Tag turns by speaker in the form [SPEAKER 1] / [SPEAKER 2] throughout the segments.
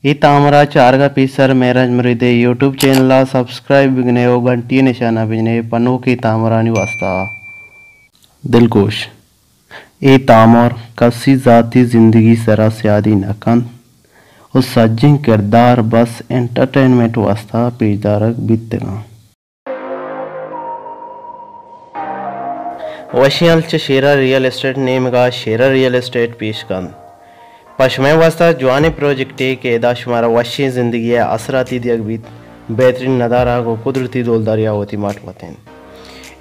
[SPEAKER 1] ಈ ತಾಮರ ಪೀಸರ್ ಮೇರಾಜ್ ಮರಿದೆ ಯೂಟ್ಯೂब channel subscribe बिगने हो घंटी निशाना बिजने पन्नों की तामरानी वास्ता दिलगोश ये तामर कसी जाती जिंदगी सरा स्यादी नकन उस सज्जिंग किरदार बस एंटरटेनमेंट वास्ता पेजदारक बीतगा वशियल शेरा रियल एस्टेट नेम का शेरा रियल एस्टेट पेश कर पश्चिम वास्ता जवानी प्रोजेक्ट के दाशुमारा वशी ज़िंदगी असराती दियक भी बेहतरीन नदारा को कुदरती दोलदारिया होती माट वतन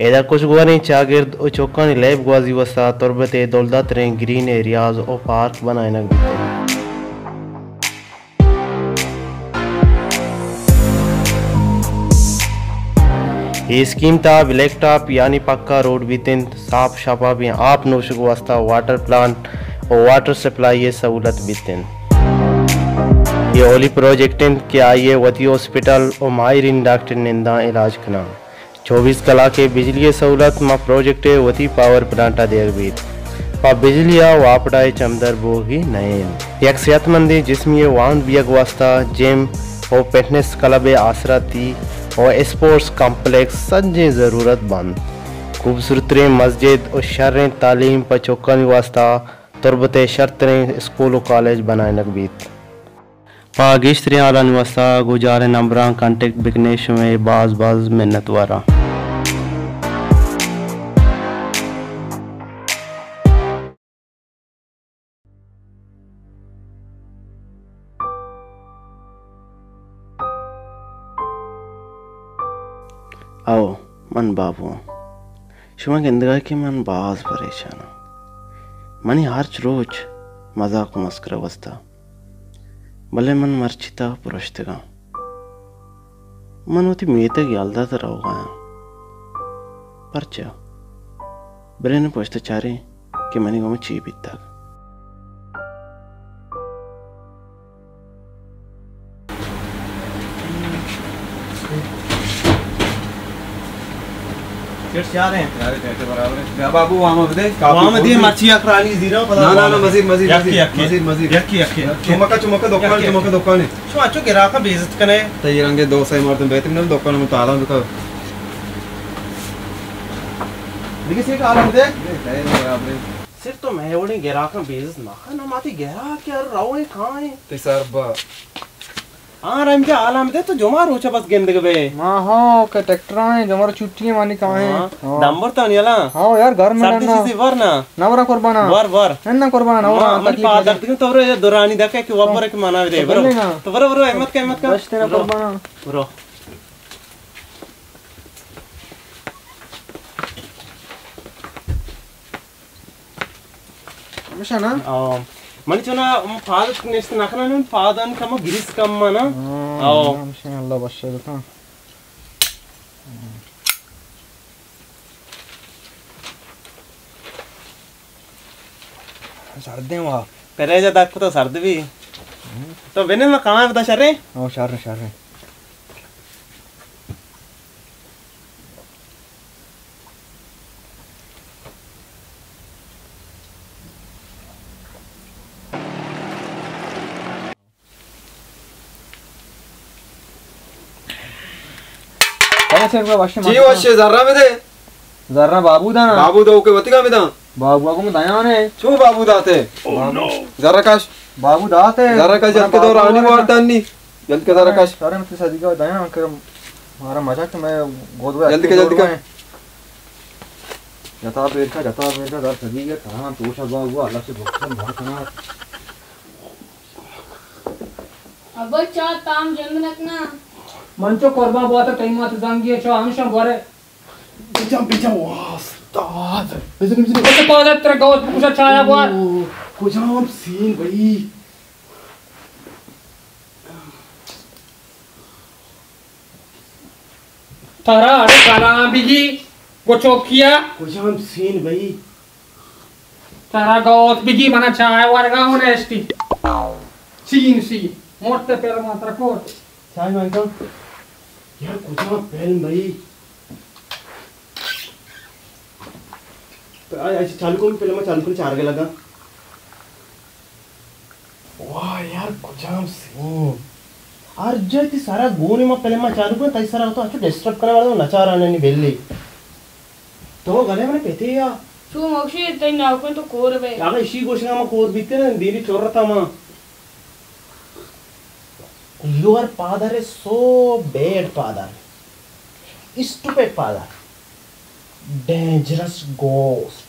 [SPEAKER 1] एदा कुछ गुआनी चागिर्द और चौकानी लैब गुआजी वस्ता तुरबते दौलदा तरें ग्रीन एरियाज और पार्क बनाए नक ये स्कीम था ब्लैक टॉप यानी पक्का रोड बीतन साफ शफाफ आप नोशक वास्ता वाटर प्लांट और वाटर सप्लाई ये सहूलत बीतन ये ओली प्रोजेक्ट के आइए वती हॉस्पिटल और माहिरीन डॉक्टर निंदा इलाज करना 24 कला के बिजली सहूलत में प्रोजेक्ट वती पावर प्लांट देर बीत पा बिजलिया वापड़ाए चमदर बोगी नए एक सेहतमंदी जिसमें वाहन बियक वास्ता जिम और फिटनेस क्लब आसराती और स्पोर्ट्स कॉम्प्लेक्स संजय ज़रूरत बंद खूबसूरत मस्जिद और शर्र तालीम पर चौकानी वास्ता तुरबते शर्तरें स्कूल और कॉलेज बनाए नकबीत पागिश्तरे आला वास्ता गुजारे नंबरा कॉन्टेक्ट बिकनेश में बाज मेहनत वारा आओ मन बाबू शुमा गिंदगा की मन बाज परेशान मनी हर रोज मजाक मस्कर वस्ता भले मन मर्चिता पुरश्तगा मन होती मेते यालदा तो रहोगा परचा बरे ने पूछते चारे कि मनी को मैं ची बीता
[SPEAKER 2] क्या रहे हैं यार कहते बराबर है बाबू वहां में दिए मच्छी अकरानी जीरा पता ना मजीद चुमका दुकान शो अच्छो गिरा का बेइज्जत कने तय रंगे दो सही मारते बेहतरीन दुकान में ताला में का देखिए से आलम दे बराबर सिर्फ तो मैं ओने गिरा का बेइज्जत ना माती गिरा क्या रावे कहां है ते सर रंजा आलम दे तो जोमार रोचा बस गेंद के बे
[SPEAKER 3] हां हो के ट्रैक्टर है जोमार छुट्टी मानी कहां है
[SPEAKER 2] नंबर तो नियला
[SPEAKER 3] हां यार घर में ना
[SPEAKER 2] सी वरना
[SPEAKER 3] नवरा कुर्बाना
[SPEAKER 2] वर
[SPEAKER 3] ना कुर्बाना नवरा
[SPEAKER 2] तकलीफ पादर दिन तो रे दुरानी देखे कि वबर के माना दे बरो तो बरो हिम्मत का
[SPEAKER 3] बस तेरा कुर्बाना
[SPEAKER 2] बरो
[SPEAKER 3] हमेशा ना
[SPEAKER 2] मनी चुना फादर नेस्ट नखना ने फादर कम गिरिस कम ना आओ
[SPEAKER 3] इंशाल्लाह बस का सर्दे वा
[SPEAKER 2] करे जा तक तो सर्द भी तो वेने में कहां बता शर्रे
[SPEAKER 3] ओ शर्रे
[SPEAKER 2] जी वशे जर्रा में दे
[SPEAKER 3] जर्रा बाबू दा ना
[SPEAKER 2] बाबू दो के वतिका में दा
[SPEAKER 3] बाबू में दया ने
[SPEAKER 2] छो बाबू दाते जर्रा काश
[SPEAKER 3] बाबू दाते
[SPEAKER 2] जर्रा का जल के दो रानी वारदानी जल के जर्रा काश
[SPEAKER 3] सारे मत शादी का दया कर हमारा मजाक में गोद में
[SPEAKER 2] जल्दी का
[SPEAKER 3] जता पेर का दर सदी के कहां तो शबा हुआ अल्लाह से भक्तन बहुत ना
[SPEAKER 4] अब चा ताम जंग नकना
[SPEAKER 5] मंचो कोरबा बुआ तो टाइम आते जांगी छो हमेशा गोरे
[SPEAKER 2] पीछा वास्ताद
[SPEAKER 5] तो पादर तेरे गावत कुछ छाया बुआ
[SPEAKER 2] कुछ हम सीन भाई
[SPEAKER 5] तारा अरे काला बिगी वो चौकिया
[SPEAKER 2] कुछ हम सीन भाई
[SPEAKER 5] तारा गावत बिगी बना छाया वारगा होने एसटी सीन सी मोटे पेर मात्र कोट
[SPEAKER 2] चाय मांगता यार कुछ पहल भाई चालू करून पहिले मग चालू करून चार गे लगा वाह
[SPEAKER 1] यार कुजाम सीन अर्जति सारा गोने में पहले मैं चालू कर तई सारा तो अच्छो डिस्टर्ब करने वाला तो नचा रहा नहीं बेली तो गले मैंने पेते या
[SPEAKER 4] शू मोक्षी तई ना को तो कोर बे
[SPEAKER 1] यार इसी गोशिंगा में कोर बीते ना देरी चोर रहा था मां your father is so bad father stupid father dangerous ghost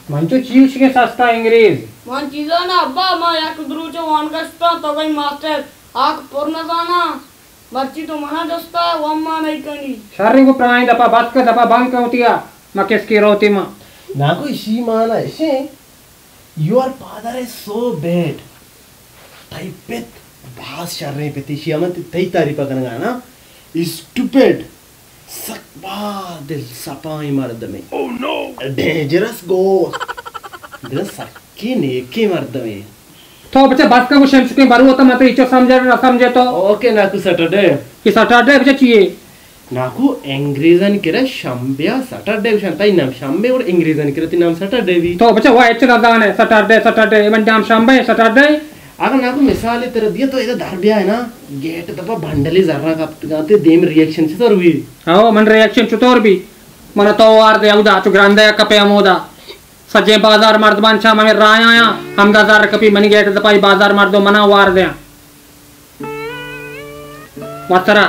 [SPEAKER 5] मंचो चीज के सस्ता अंग्रेज
[SPEAKER 4] मन चीजा ना अब्बा मा या कुदरूचो वान कस्ता तो गई मास्टर आक पूर्ण जाना बच्ची तो मना दस्ता वम्मा नहीं कनी
[SPEAKER 5] शर्री को प्राणी दपा बात का दपा बंद कौतिया मैं किसकी रोती मां
[SPEAKER 1] ना कोई शी माना ऐसे your father is so bad typet भास चल रही पेती शी अमन तई तारीफ करना ना stupid सकबा दिल सपाई मर्द में oh no dangerous ghost दिल सक्की नेकी मर्द में
[SPEAKER 5] तो बच्चा बात का वो शेल्फ के बारू होता मत इचो समझे ना समझे तो
[SPEAKER 1] ओके ना ku saturday
[SPEAKER 5] कि सैटरडे बच्चा चाहिए
[SPEAKER 1] నాకు ఎంగ్రేజన్ కిర శంబ్యా సాటర్డే విషంతై నాम శంబే और ఎంగ్రేజన్ కిర తి నాम సాటర్డే వి
[SPEAKER 5] तो बच्चा वो एच ना दाने सैटरडे सैटरडे मन नाम शंबे सैटरडे
[SPEAKER 1] अगर నాకు मिसाल तेरा दिया तो इधर धारबिया है ना गेट दबा भंडली जर्रा गाते देम रिएक्शन से तोर वी
[SPEAKER 5] हां मन रिएक्शन चुतोर भी मन तो वार दे उदा चु ग्रांदे कपे अमोदा सजे बाजार मर्दबान छा में राया आया हम 10,000 कपी मन गेट दपाई बाजार मर्दो मना वार दे वतरा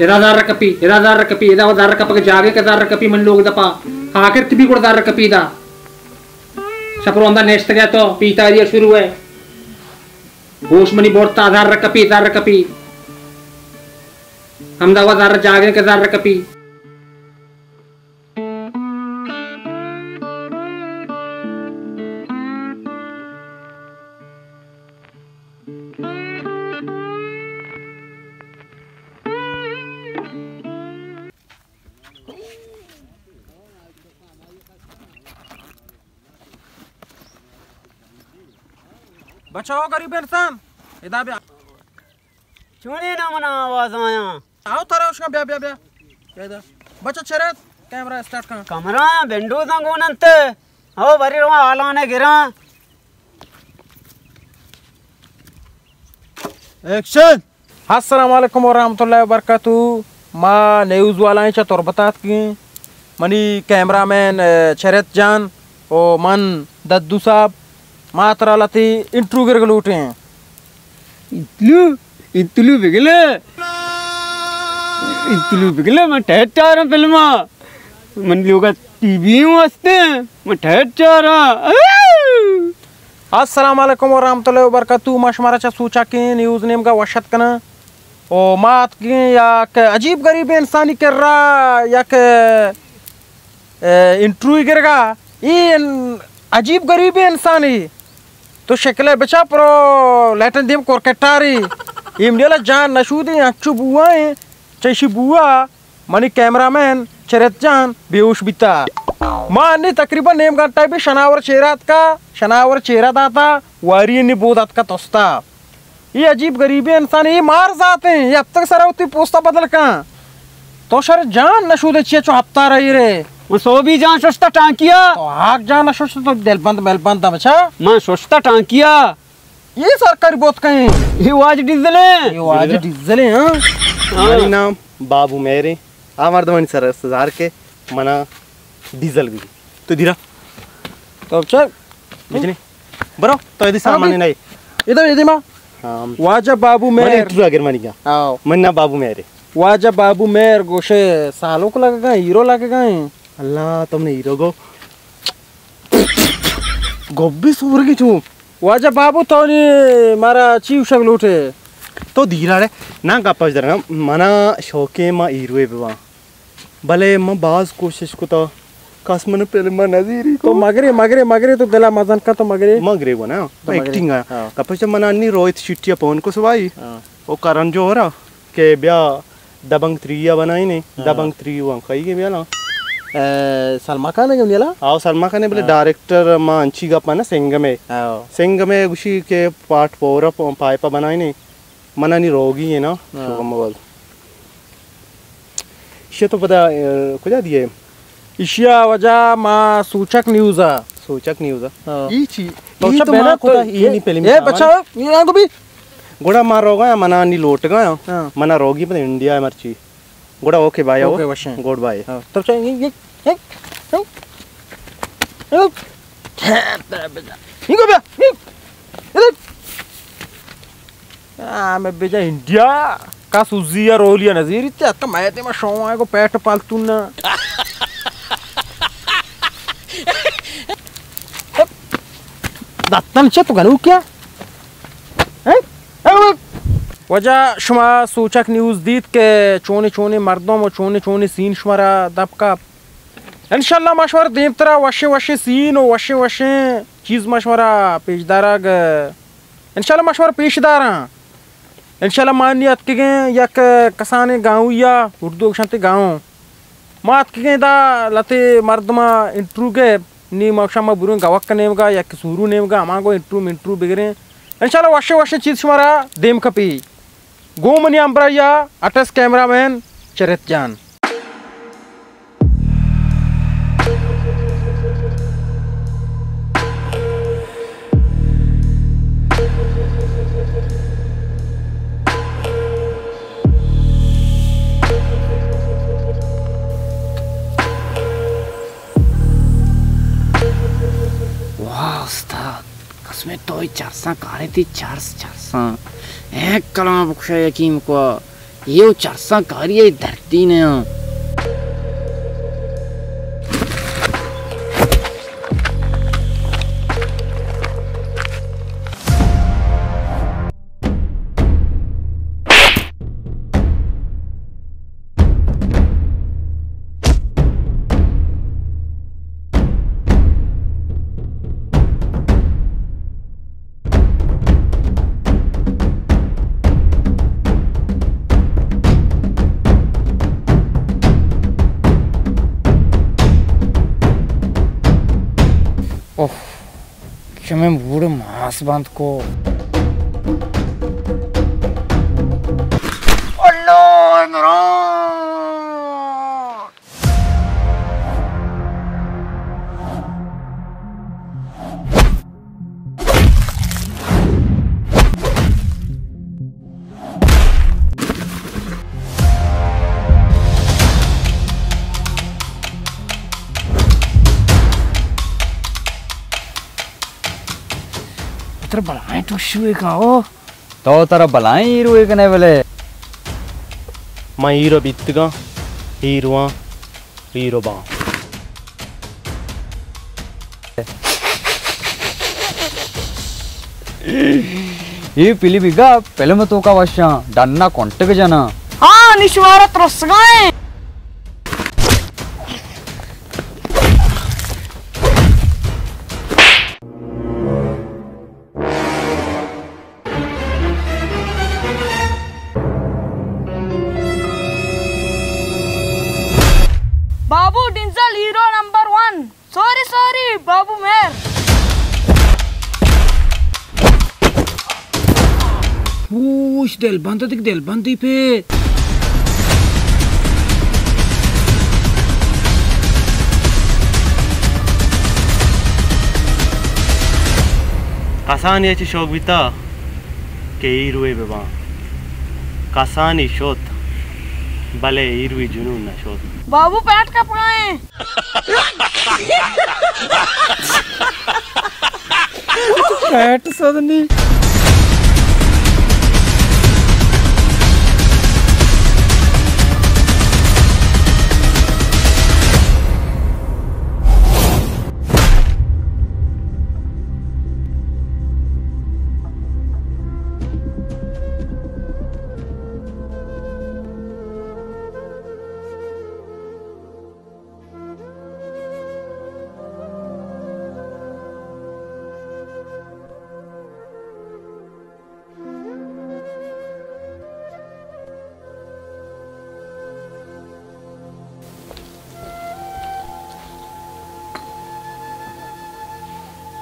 [SPEAKER 5] 1000 कपी 1000 कपी 1000 कप के जागे के 1000 कपी मन लोग दपा आखिर तिबी को 1000 कपी दा छपरो अंदर नेस्ट गया तो पीता दिया शुरू है होश मनी बोलता 1000 कपी हम दवा 1000 जागे के 1000 कपी
[SPEAKER 2] बचाओ गरीब इंसान इधर भी
[SPEAKER 6] चुने ना मना आवाज आया
[SPEAKER 2] आओ थोड़ा उसका ब्या ब्या ब्या इधर बच्चा चरत कैमरा स्टार्ट कर
[SPEAKER 6] कमरा बेंडू तंगोनंते आओ बरी रो आलाने गिरा
[SPEAKER 2] एक्शन अस्सलाम वालेकुम वरहमतुल्लाहि वबरकातुहू मा न्यूज़ वाला है चतुर बतात की मनी कैमरामैन चरत जान ओ मन दद्दू साहब मात्रा लती इंट्रू गिर लूटे हैं
[SPEAKER 6] इतलू बिगले मैं ठहर चाह रहा फिल्मा मन लोग टीवी वास्ते मैं ठहर चाह रहा
[SPEAKER 2] अस्सलाम वालेकुम वरहमतुल्लाहि वबरकातुहू मशमारा चा सूचा की न्यूज़ नेम का वशत कना ओ मात की या के अजीब गरीब इंसानी कर रहा या के इंट्रू गिरगा ये अजीब गरीब इंसानी तो शक्ल बचा प्रो लैटन देम कोरकटारी इमडेला जान नशूदी अच्छु बुआ है चैशी बुआ मनी कैमरामैन चरत जान बेहोश बिता मानी तकरीबन नेम का टाइप शनावर चेहरा दाता वारी ने बोदात का तोस्ता ये अजीब गरीबी इंसान ये मार जाते हैं ये अब तक सरावती पोस्ता बदल का तो शर जान नशूद अच्छी चो हफ्ता रही रे
[SPEAKER 6] मैं सो भी जान सोचता टांकिया
[SPEAKER 2] तो आग जान नशूद तो मेलबंद बचा
[SPEAKER 6] मैं सोचता टांकिया
[SPEAKER 2] ये सरकारी बोत कहीं
[SPEAKER 6] ये आज डीजल
[SPEAKER 2] है हाँ
[SPEAKER 1] हमारी नाम बाबू मेरे आमर्दमनी सर हजार के मना डीजल भी तो धीरा
[SPEAKER 2] तो चल
[SPEAKER 1] बिजली बरो तो यदि सामान नहीं
[SPEAKER 2] इधर यदि माँ
[SPEAKER 1] हाँ
[SPEAKER 2] वाजा बाबू मेरे
[SPEAKER 1] इंटरव्यू अगर मनी क्या
[SPEAKER 2] आओ
[SPEAKER 1] मन्ना बाबू मेरे
[SPEAKER 2] वाजा बाबू मेरे गोशे सालों को लगेगा हीरो लगेगा
[SPEAKER 1] अल्लाह तुमने हीरो को गोभी सूर की चूं
[SPEAKER 2] वाजा बाबू तो नहीं मारा चीव शक लूटे
[SPEAKER 1] तो धीरा रे ना गप्पा जरा मना शौके मा हीरो बेवा भले मैं बाज कोशिश को तो कसमन पहले मैं नजीरी
[SPEAKER 2] तो मगरे तो दिला मजन का तो
[SPEAKER 1] मगरे वो ना एक्टिंग है कपच मना अन्नी रोहित शिट्टिया पवन को सवाई वो करण जो हो रहा के ब्या दबंग 3 बनाई नहीं दबंग 3 वो कही के ब्या ना
[SPEAKER 2] सलमा खान ने क्यों
[SPEAKER 1] आओ सलमा खान ने बोले डायरेक्टर मां अंची का पाना सिंग में उसी के पार्ट पोरा पाइपा बनाई नहीं मना नहीं रोगी है ना ये तो पता कुछ दिए
[SPEAKER 2] इशिया वजह मा सूचक न्यूज़ आ
[SPEAKER 1] सूचक न्यूज़
[SPEAKER 2] ई ची
[SPEAKER 1] तो सब बेना को ई नहीं पहले
[SPEAKER 2] ये बच्चा ये को भी
[SPEAKER 1] गोड़ा मार रोगा मना नी लोट गया मना रोगी पर इंडिया मरची गोड़ा ओके बाय
[SPEAKER 2] ओके वशे
[SPEAKER 1] गुड बाय
[SPEAKER 2] तब चाहिए ये इनको बे मैं बेजा इंडिया का सुजिया रोलिया नजीर इत्ते आता मैं ते मैं शौं आए को पेट पालतू ना दातन चे तो गनु क्या हैं वजह शुमा सूचक न्यूज़ दीत के चोने चोने मर्दों में चोने चोने सीन शुमारा दबका इंशाल्लाह मशवरा देव तरह वशे वशे सीन और वशे वशे चीज़ मशवरा पेशदारा इंशाल्लाह मशवरा पेशदारा इंशाल्लाह मानियत के गए यक कसाने गाँव या उर्दू शांति गाँव मात के गए दा लते मर्दमा इंट्रू के नी मौसम बुरे गवक का नेमगा या किसूरू नेमगा हमारे इंट्रू बिगड़े इंशाल्लाह वशे वशे चीज़ शुमारा देम खपी गोमनी अंबरा या अटस कैमरामैन चरित जान
[SPEAKER 7] उसमें तो ही चारसा कारे थी चारसा एक कलमा बख्शा यकीन को ये चारसा कारी है धरती ने मैं बूढ़े मांस बांध को बलाएं तो शुए का हो
[SPEAKER 6] तो तारा बलाएं हीरो कने वाले
[SPEAKER 1] मैं हीरो बितगा हीरोआ हीरो बा
[SPEAKER 6] ये पिली बिगा पहले मैं तो का वशा डन्ना कांटे के जाना
[SPEAKER 4] हाँ निश्वारा त्रस गए बाबू डिंजल हीरो नंबर 1 सॉरी बाबू मेर
[SPEAKER 7] पूछ दिल बंदी पे
[SPEAKER 1] कसान याची शोक बिता के हीरोए बेबा कसानी शोत भले हीरोई जुनून ना शोत
[SPEAKER 4] बाबू पैट का पड़ाए
[SPEAKER 2] पैट सदनी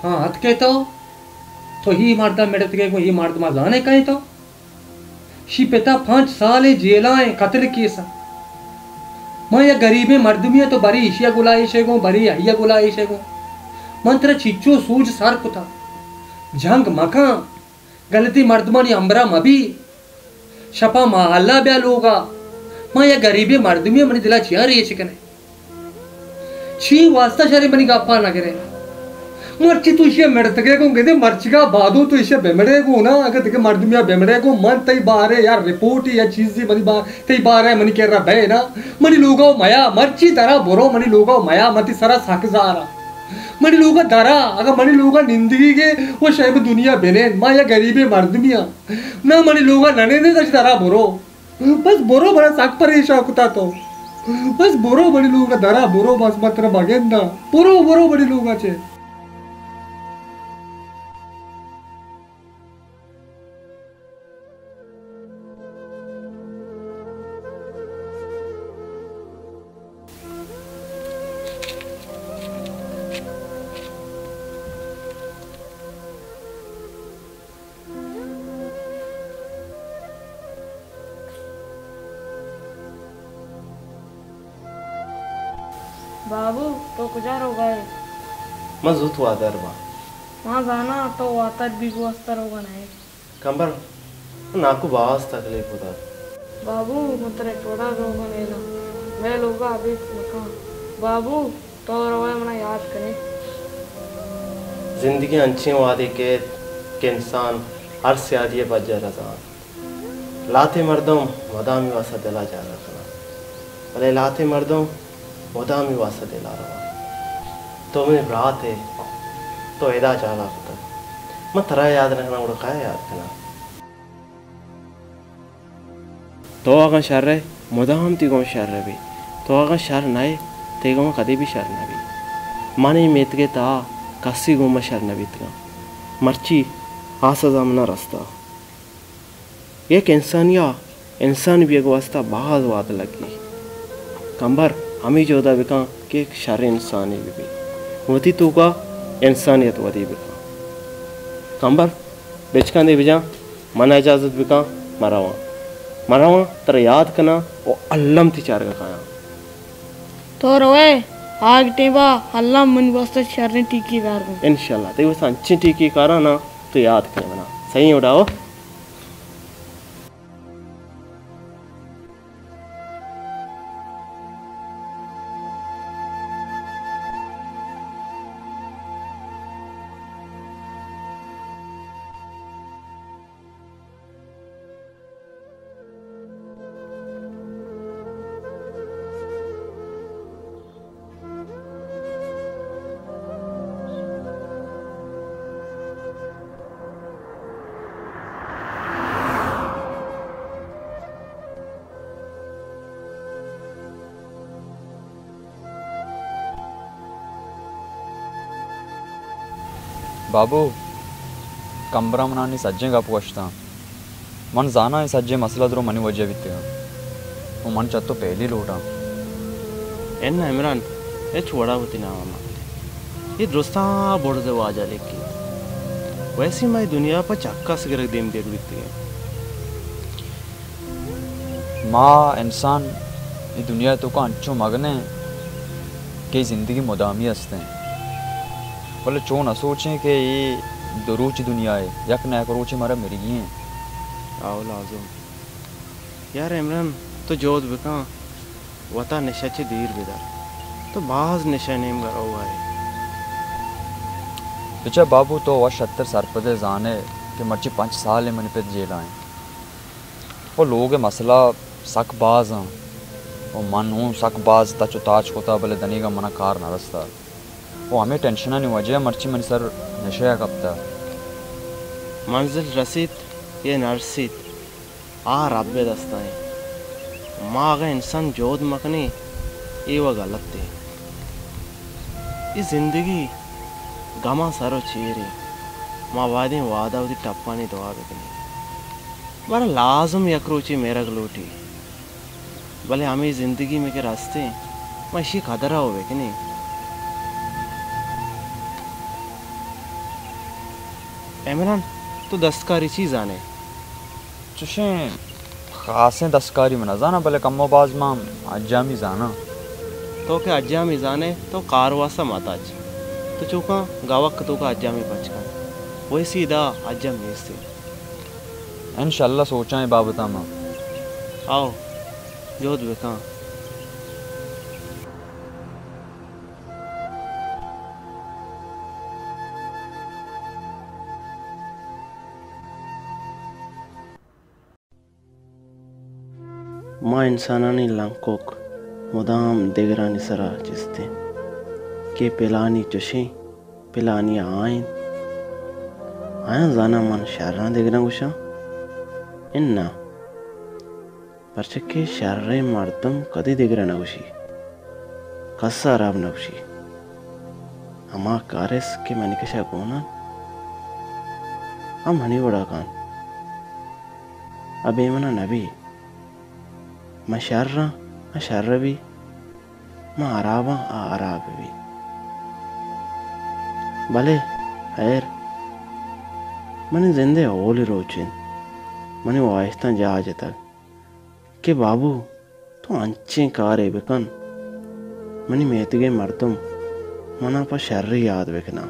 [SPEAKER 5] हाँ हत के तो ही मारदा मेड़त के को ही मारद मा जाने कहीं तो शी पिता 5 साल जेला है कत्ल केस मैं ये गरीबे मर्दमिया तो बरी इशिया गुला इशेगो बरी अहिया गुला इशेगो मंत्र चिच्चो सूज सार कुता जंग मखा गलती मर्दमानी अंबरा मबी शपा महल्ला ब्या लोगा मैं ये गरीबे मर्दमिया मनी दिला चिया रही शिकने छी वास्ता शरी मनी गापा ना करे मर्ची तू इसे मरतगे को कहते मर्चिका बादो तो इसे बेमड़े को ना अगर देखे मर्दमिया बेमड़े को मन तई बारे यार रिपोर्ट या चीज सी मनी बार तई बारे मनी कह रहा बे ना मनी लोगो माया मर्ची तरह बोरो मनी लोगो माया मती सरा साकजारा मनी लोगा दरा अगर मनी लोगा निंदगी के वो शायद दुनिया बेने माँ या गरीबे मर्दमिया ना मनी लोगा नने ने तज दरा बोरो बस बोरो बड़ा साक पर ईशा कुता तो बस बोरो बड़ी लोगा दरा बोरो बस मात्र बागेंदा बोरो बोरो बड़ी लोगा चे
[SPEAKER 4] बाबू तो कुजार हो गए
[SPEAKER 1] मजूत वादर बा
[SPEAKER 4] वहाँ जाना तो वातर भी वास्तर होगा नहीं
[SPEAKER 1] कंबर नाकु बास तकलीफ होता
[SPEAKER 4] बाबू मुतरे थोड़ा रोग लेना मैं लोग अभी मका बाबू तो रोए मना याद करें
[SPEAKER 1] जिंदगी अच्छी वादे के इंसान हर सियादी बजा रजान लाते मर्दों मदामी वासा दिला जा रखना भले लाते मर्दों मदामी वासा दिला रहा तो मैं रात है तो एदा चाला होता मैं तरह याद रखना उड़ा क्या याद करना तो अगर शर है मदाम तिगों शर है भी तो अगर शर नाए तेगों कभी भी शर ना भी माने मेत के ता कसी गोमा शर ना बीतगा मर्ची आसा जामना रास्ता एक इंसान भी एक वास्ता बहुत वाद लगी कंबर हमें जोदा बिका कि एक शर इंसान भी वती तो का इंसानियत वती बिका कंबर बेचका दे बिजा मना इजाजत बिका मरावा तर याद करना वो अल्लम थी चार का खाया
[SPEAKER 4] तो रोए आग टेबा अल्लाह मन वास्ते शरने टीकी दार को
[SPEAKER 1] इंशाल्लाह ते वो अच्छी टीकी करा ना तो याद करे बना सही उड़ाओ
[SPEAKER 8] बाबू कंबरा मनानी सज्जे का पोछता मन जाना है सज्जे मसला द्रो मनी वजह बिते वो मन चत्तो पहली लोटा
[SPEAKER 1] एन इमरान ये छोड़ा होती ना मामा ये दोस्ता बोड़ दे वाजा लेके वैसी मैं दुनिया पर चक्का से गिर देम देख बिते
[SPEAKER 8] माँ इंसान ये दुनिया तो का अंचो मगने के जिंदगी मुदामी हस्ते हैं बोले चो ना सोचें कि ये दरोची दुनिया है यक न करोची मारा मेरी हैं
[SPEAKER 1] आओ लाजम यार इमरान तो जोत बिका वता नशाचे दीर बिदार तो बाज नशा नेम करा हुआ है
[SPEAKER 8] पिछा बाबू तो वह 70 सरपदे जाने कि मर्ची 5 साल है मनी पे जेल आए वो लोग मसला सक बाज हैं वो मन हूँ सक बाज तचो ताज होता भले दनी का मना कार न रस्ता वो हमें टेंशन नहीं वजह मर्ची मन सर नशा कपता
[SPEAKER 1] मंजिल रसीद ये नरसीद आ रब्बे दस्ता है माँ अगर इंसान जोद मकने ये वह गलत थे इस जिंदगी गमा सरो चेरे माँ वादे वादा उदी टप्पा नहीं दुआ बिकनी बड़ा लाजम यकरोची मेरा गलोटी भले हमें जिंदगी में के रास्ते मैं इसी खतरा हो बिकनी इमरान तो दस्तकारी चीज़ आने
[SPEAKER 8] चुशें खासें दस्तकारी में न जाना भले कमो बाज माम अज्जामी जाना
[SPEAKER 1] तो के अज्जामी जाने तो कारवासा माताज तो चूका गावक तो का अज्जामी बचका वही सीधा अज्जामी से
[SPEAKER 8] इंशाल्लाह सोचा है बाबता मां
[SPEAKER 1] आओ जोत बेका मां इंसानानी लंकोक मुदाम देगरानी सरा जिसते के पिलानी चुशी पिलानी आयन आया जाना मन शहरा देगरा गुशा इन्ना परचके शर्रे मर्दम कदी देगरा नगुशी कस्सा राब नगुशी अमा कारेस के मनिकशा कोना हम हनी बड़ा कान अब एमना नबी मशर्रा अशर्र भी मा आराबा आराब भी भले खैर मने जिंदे होली रोचिन मने वाइस्ता जहाज तक के बाबू तो अंचे कारे बेकन मनी मेतगे मर्दम मना पर शर्र याद बेकना